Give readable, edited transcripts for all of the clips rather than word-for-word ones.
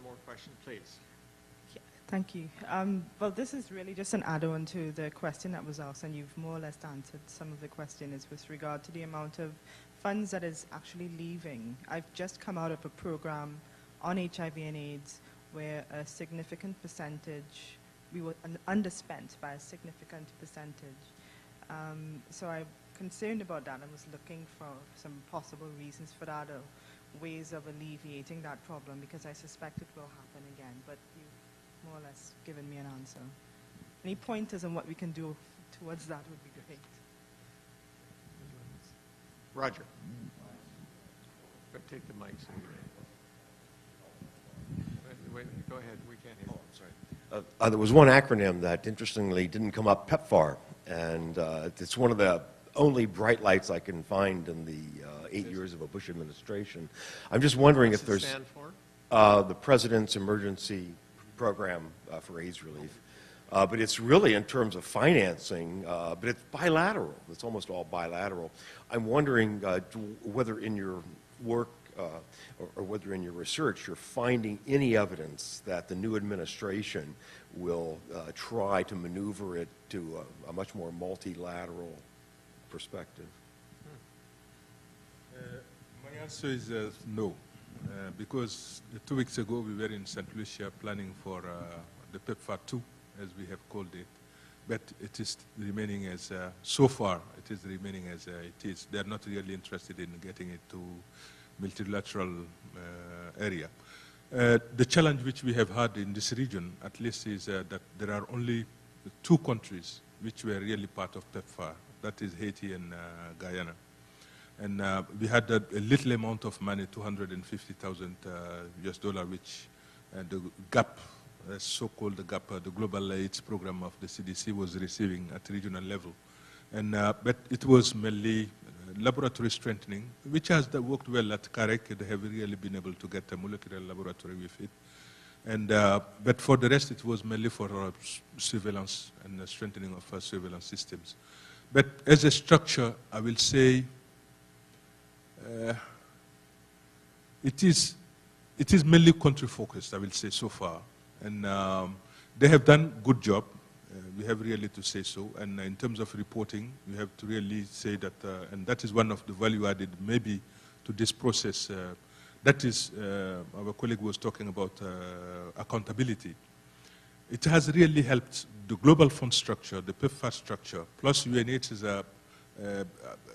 more question, please. Yeah, thank you. Well, this is really just an add-on to the question that was asked, and you've more or less answered some of the question is with regard to the amount of funds that is actually leaving. I've just come out of a program on HIV and AIDS where a significant percentage, we were underspent by a significant percentage. So I'm concerned about that and was looking for some possible reasons for that or ways of alleviating that problem, because I suspect it will happen again, but you've more or less given me an answer. Any pointers on what we can do towards that would be great. Roger. Take the mic. Wait, go ahead. We can't hear. Oh, I'm sorry. There was one acronym that, interestingly, didn't come up, PEPFAR, and it's one of the only bright lights I can find in the 8 years of a Bush administration. I'm just wondering if there's... What's it stand for? The President's Emergency Program for AIDS Relief. But it's really in terms of financing, but it's bilateral. It's almost all bilateral. I'm wondering whether in your work or whether in your research you're finding any evidence that the new administration will try to maneuver it to a much more multilateral perspective. My answer is no, because 2 weeks ago we were in St. Lucia planning for the PEPFAR 2, as we have called it, but it is remaining as, so far, it is remaining as it is. They're not really interested in getting it to multilateral area. The challenge which we have had in this region, at least, is that there are only 2 countries which were really part of PEPFAR. That is Haiti and Guyana. And we had a little amount of money, $250,000 US dollar, which the GAP, so-called the GAP, the Global AIDS Program of the CDC, was receiving at regional level. And, but it was mainly laboratory strengthening, which has worked well at CAREC. They have really been able to get a molecular laboratory with it. And, but for the rest, it was mainly for surveillance and the strengthening of surveillance systems. But as a structure, I will say it is mainly country-focused, I will say, so far. And they have done a good job. We have really to say so. And in terms of reporting, we have to really say that, and that is one of the value added maybe to this process. That is, our colleague was talking about accountability. It has really helped the global fund structure, the PEPFAR structure, plus UNH is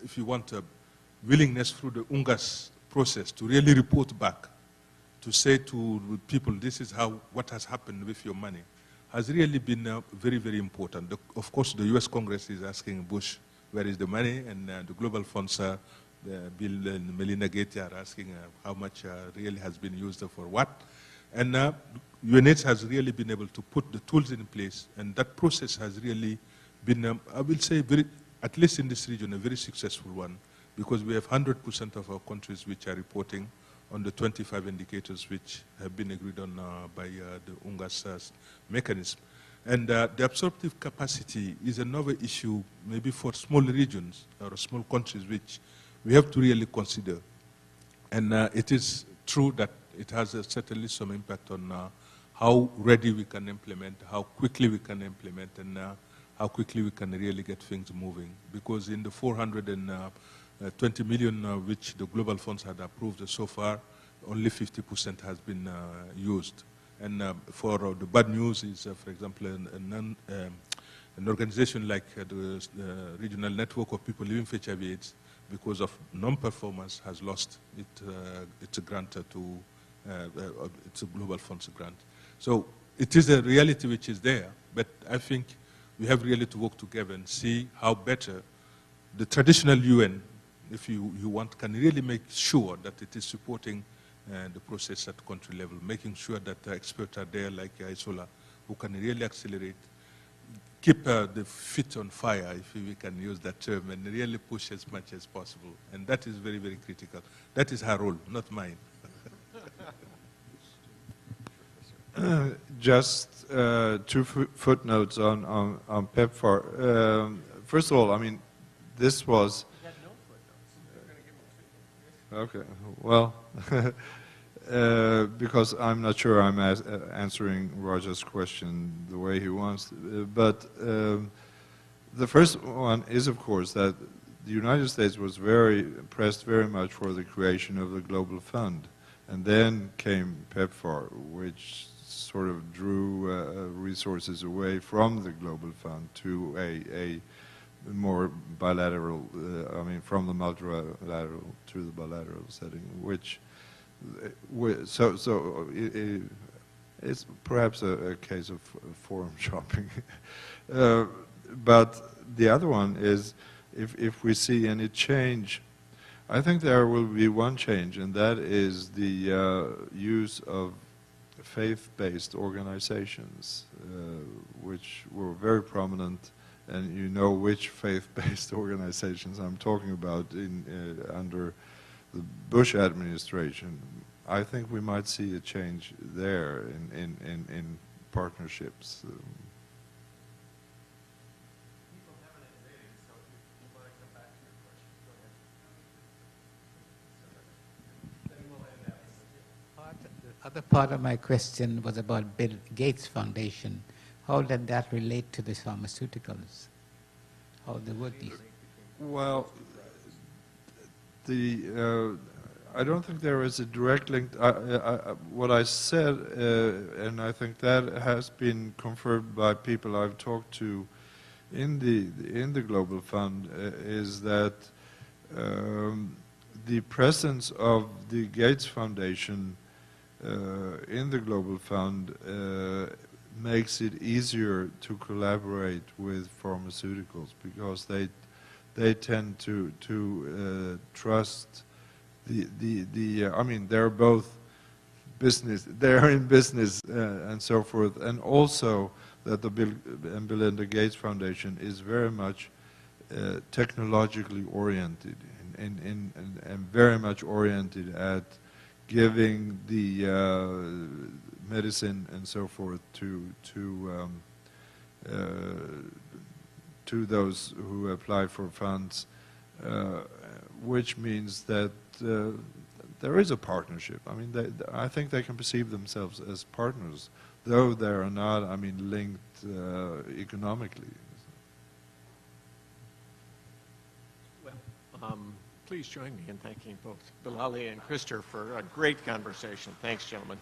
if you want, a willingness through the UNGAS process to really report back, to say to people, this is what has happened with your money, has really been very, very important. Of course, the US Congress is asking Bush, where is the money? And the global funds, Bill and Melinda Gates are asking how much really has been used for what. And UNH has really been able to put the tools in place, and that process has really been, I will say, at least in this region, a very successful one, because we have 100% of our countries which are reporting on the 25 indicators which have been agreed on by the UNGAS mechanism. And the absorptive capacity is another issue, maybe for small regions or small countries, which we have to really consider. And it is true that it has certainly some impact on how ready we can implement, how quickly we can implement, and how quickly we can really get things moving. Because in the 420 million which the global funds had approved so far, only 50% has been used. And for the bad news is, for example, an organization like the Regional Network of People Living with HIV/AIDS, because of non-performance, has lost its grant to, it's a global funds grant. So it is a reality which is there, but I think we have really to work together and see how better the traditional UN, if you want, can really make sure that it is supporting the process at country level, making sure that experts are there like Isola, who can really accelerate, keep the feet on fire, if we can use that term, and really push as much as possible. And that is very, very critical. That is her role, not mine. Just 2 footnotes on PEPFAR. First of all, I mean, this was... Okay, well, because I'm not sure I'm answering Roger's question the way he wants. But the first one is, of course, that the United States was pressed very much for the creation of the Global Fund. And then came PEPFAR, which sort of drew resources away from the Global Fund to a more bilateral, from the multilateral to the bilateral setting, it's perhaps a case of forum shopping. But the other one is, if we see any change, I think there will be one change, and that is the use of faith-based organizations, which were very prominent, and you know which faith-based organizations I'm talking about under the Bush administration. I think we might see a change there in partnerships. The other part of my question was about Bill Gates Foundation. How did that relate to the pharmaceuticals? How they work these? Well, I don't think there is a direct link. What I said, and I think that has been confirmed by people I've talked to in the Global Fund, is that the presence of the Gates Foundation in the Global Fund makes it easier to collaborate with pharmaceuticals, because they tend to trust they're both business, they're in business and so forth, and also that the Bill and Melinda Gates Foundation is very much technologically oriented and very much oriented at giving the medicine and so forth to those who apply for funds, which means that there is a partnership. I mean, I think they can perceive themselves as partners, though they are not, linked economically. Well, please join me in thanking both Bilali and Christer for a great conversation. Thanks, gentlemen.